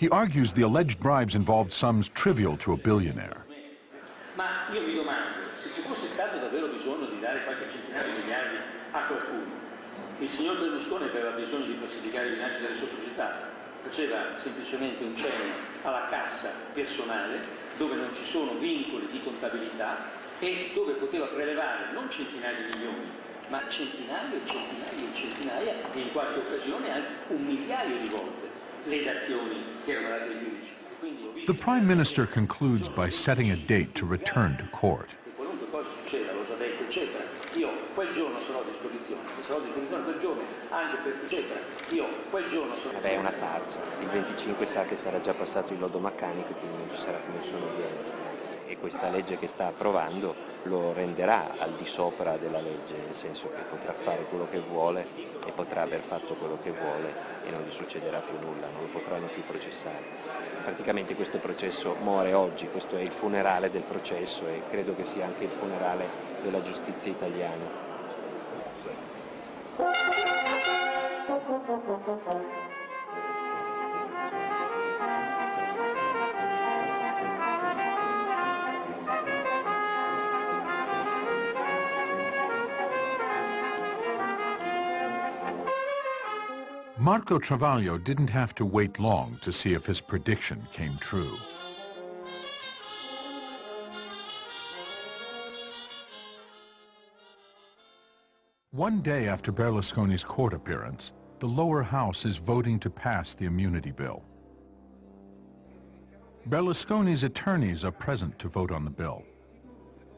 He argues the alleged bribes involved sums trivial to a billionaire. Ma io mi domando, se ci fosse stato davvero bisogno di dare qualche centinaio di miliardi a qualcuno, il signor Berlusconi aveva bisogno di falsificare i bilanci delle sue società, faceva semplicemente un cenno alla cassa personale dove non ci sono vincoli di contabilità e dove poteva prelevare non centinaia di milioni, ma centinaia e centinaia e centinaia e in qualche occasione anche 1 migliaio di volte le dazioni che erano date ai giudici. The Prime Minister concludes by setting a date to return to court. Qualunque cosa succeda, l'ho già detto, eccetera, io quel giorno sarò a disposizione quel giorno, anche per eccetera, io quel giorno sarò... È una farsa, il 25 sa che sarà già passato il lodo meccanico, quindi non ci sarà più nessuna udienza. E questa legge che sta approvando lo renderà al di sopra della legge, nel senso che potrà fare quello che vuole e potrà aver fatto quello che vuole e non gli succederà più nulla, non lo potranno più processare. Praticamente questo processo muore oggi, questo è il funerale del processo e credo che sia anche il funerale della giustizia italiana. Marco Travaglio didn't have to wait long to see if his prediction came true. One day after Berlusconi's court appearance, the lower house is voting to pass the immunity bill. Berlusconi's attorneys are present to vote on the bill.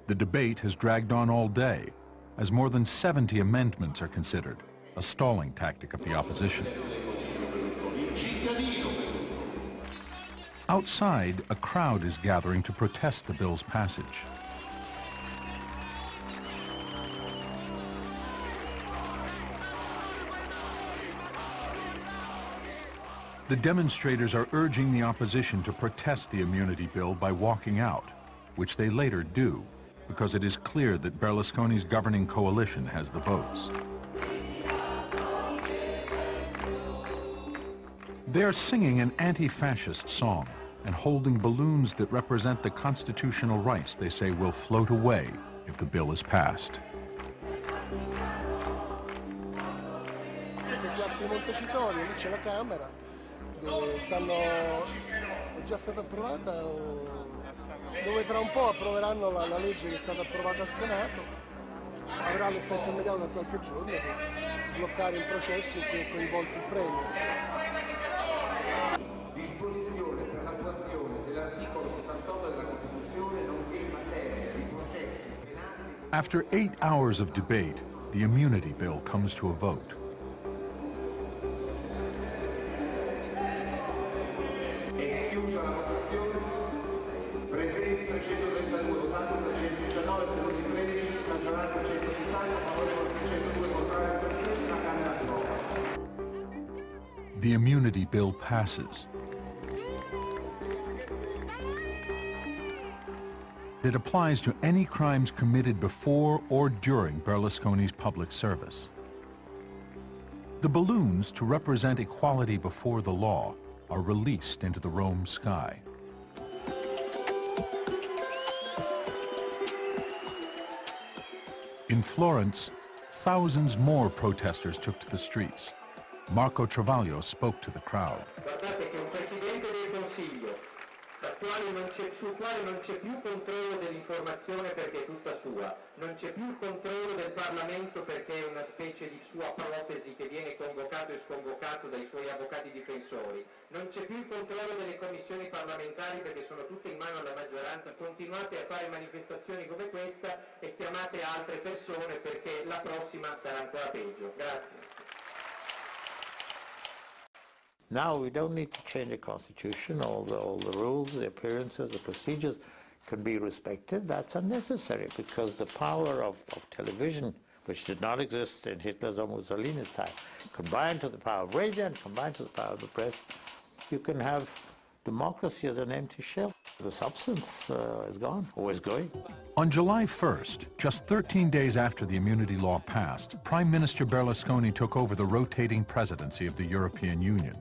The debate has dragged on all day, as more than 70 amendments are considered, a stalling tactic of the opposition. Outside, a crowd is gathering to protest the bill's passage. The demonstrators are urging the opposition to protest the immunity bill by walking out, which they later do, because it is clear that Berlusconi's governing coalition has the votes. They are singing an anti-fascist song and holding balloons that represent the constitutional rights they say will float away if the bill is passed. Dove è già stata approvata, dove tra un po' approveranno la legge che è stata approvata al Senato, avrà l'effetto immediato da qualche giorno per bloccare il processo in cui è coinvolto il Premier. Disposizione per l'attuazione dell'articolo 68 della Costituzione nonché in materia di processi penali. After 8 hours of debate, the immunity bill comes to a vote. Chiusa la votazione, presenti 332, votati 319, astenuti 13, maggioranza 160, favorevoli 302, contrari 17, la Camera approva. The immunity bill passes. It applies to any crimes committed before or during Berlusconi's public service. The balloons, to represent equality before the law, are released into the Rome sky. In Florence, thousands more protesters took to the streets. Marco Travaglio spoke to the crowd. Sul quale non c'è più controllo dell'informazione perché è tutta sua, non c'è più il controllo del Parlamento perché è una specie di sua protesi che viene convocato e sconvocato dai suoi avvocati difensori, non c'è più il controllo delle commissioni parlamentari perché sono tutte in mano alla maggioranza. Continuate a fare manifestazioni come questa e chiamate altre persone perché la prossima sarà ancora peggio. Grazie. Now we don't need to change the constitution, all the rules, the appearances, the procedures can be respected. That's unnecessary because the power of television, which did not exist in Hitler's or Mussolini's time, combined to the power of radio and combined to the power of the press, you can have democracy as an empty shell. The substance is gone, or is going. On July 1st, just 13 days after the immunity law passed, Prime Minister Berlusconi took over the rotating presidency of the European Union.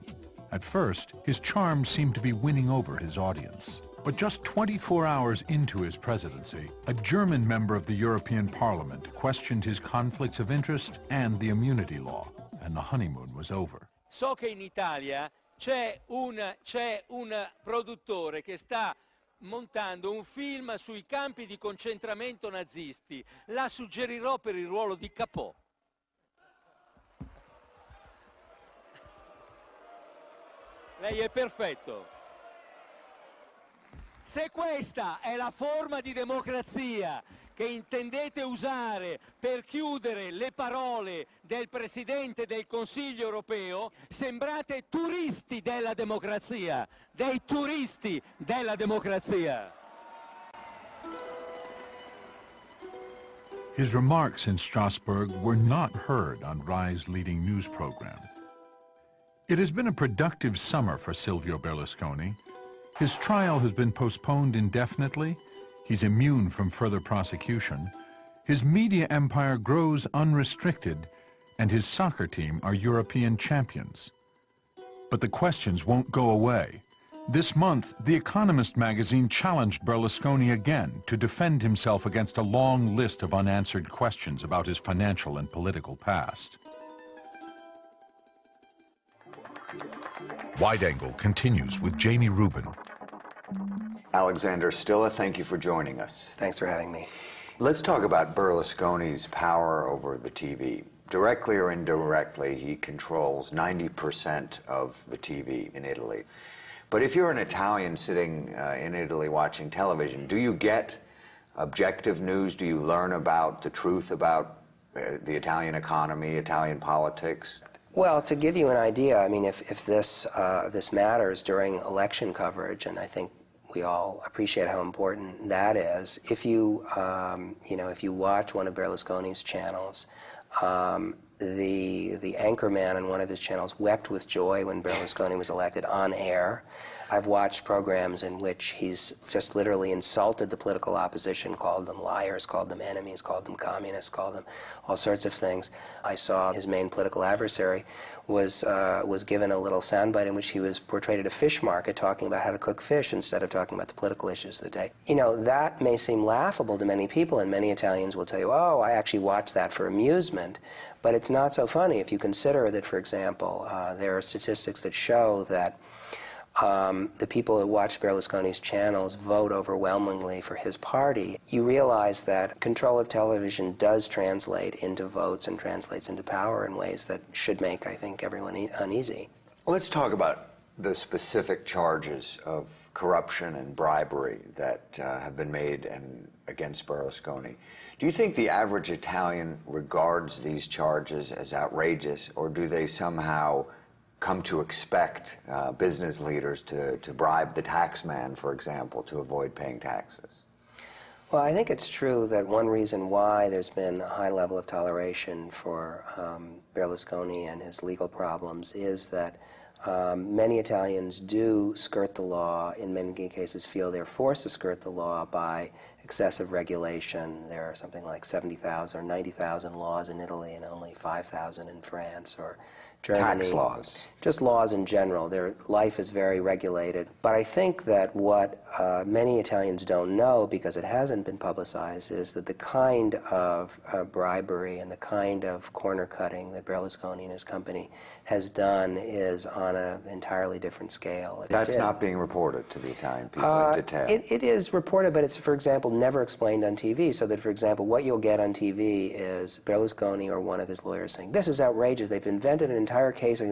At first, his charm seemed to be winning over his audience. But just 24 hours into his presidency, a German member of the European Parliament questioned his conflicts of interest and the immunity law, and the honeymoon was over. So che in Italia c'è un produttore che sta montando un film sui campi di concentramento nazisti. La suggerirò per il ruolo di Capò. Lei è perfetto. Se questa è la forma di democrazia che intendete usare per chiudere le parole del Presidente del Consiglio europeo, sembrate turisti della democrazia, dei turisti della democrazia. His remarks in Strasbourg were not heard on Rai's leading news program. It has been a productive summer for Silvio Berlusconi. His trial has been postponed indefinitely. He's immune from further prosecution. His media empire grows unrestricted, and his soccer team are European champions. But the questions won't go away. This month, The Economist magazine challenged Berlusconi again to defend himself against a long list of unanswered questions about his financial and political past. Wide Angle continues with Jamie Rubin. Alexander Stilla, thank you for joining us. Thanks for having me. Let's talk about Berlusconi's power over the TV. Directly or indirectly, he controls 90% of the TV in Italy. But if you're an Italian sitting in Italy watching television, do you get objective news? Do you learn about the truth about the Italian economy, Italian politics? Well, to give you an idea, I mean, if this matters during election coverage, and I think we all appreciate how important that is. If you, if you watch one of Berlusconi's channels, the anchorman on one of his channels wept with joy when Berlusconi was elected on air. I've watched programs in which he's just literally insulted the political opposition, called them liars, called them enemies, called them communists, called them all sorts of things. I saw his main political adversary was given a little soundbite in which he was portrayed at a fish market talking about how to cook fish instead of talking about the political issues of the day. You know, that may seem laughable to many people, and many Italians will tell you, oh, I actually watched that for amusement. But it's not so funny if you consider that, for example, there are statistics that show that the people that watch Berlusconi's channels vote overwhelmingly for his party. You realize that control of television does translate into votes and translates into power in ways that should make, I think, everyone uneasy. Let's talk about the specific charges of corruption and bribery that have been made against Berlusconi. Do you think the average Italian regards these charges as outrageous, or do they somehow come to expect business leaders to bribe the taxman, for example, to avoid paying taxes? Well, I think it's true that one reason why there's been a high level of toleration for Berlusconi and his legal problems is that many Italians do skirt the law, in many cases feel they're forced to skirt the law by excessive regulation. There are something like 70,000 or 90,000 laws in Italy and only 5,000 in France or Germany. Tax laws. Just laws in general. Their life is very regulated. But I think that what many Italians don't know, because it hasn't been publicized, is that the kind of bribery and the kind of corner cutting that Berlusconi and his company has done is on an entirely different scale. That's not being reported to the Italian people in detail. It is reported, but it's, for example, never explained on TV, so that, for example, what you'll get on TV is Berlusconi or one of his lawyers saying, this is outrageous, they've invented an entire case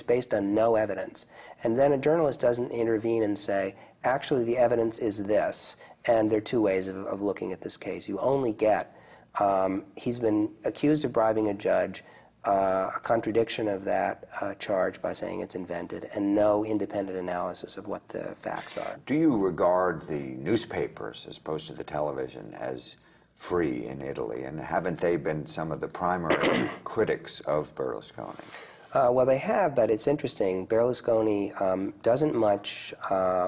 based on no evidence. And then a journalist doesn't intervene and say, actually the evidence is this, and there are two ways of looking at this case. You only get, he's been accused of bribing a judge, a contradiction of that charge by saying it's invented, and no independent analysis of what the facts are. Do you regard the newspapers, as opposed to the television, as free in Italy? And haven't they been some of the primary critics of Berlusconi? Well, they have, but it's interesting. Berlusconi doesn't much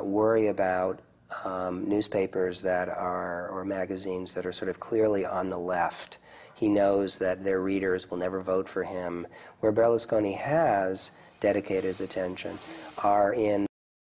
worry about newspapers that are, or magazines that are sort of clearly on the left. He knows that their readers will never vote for him. Where Berlusconi has dedicated his attention are in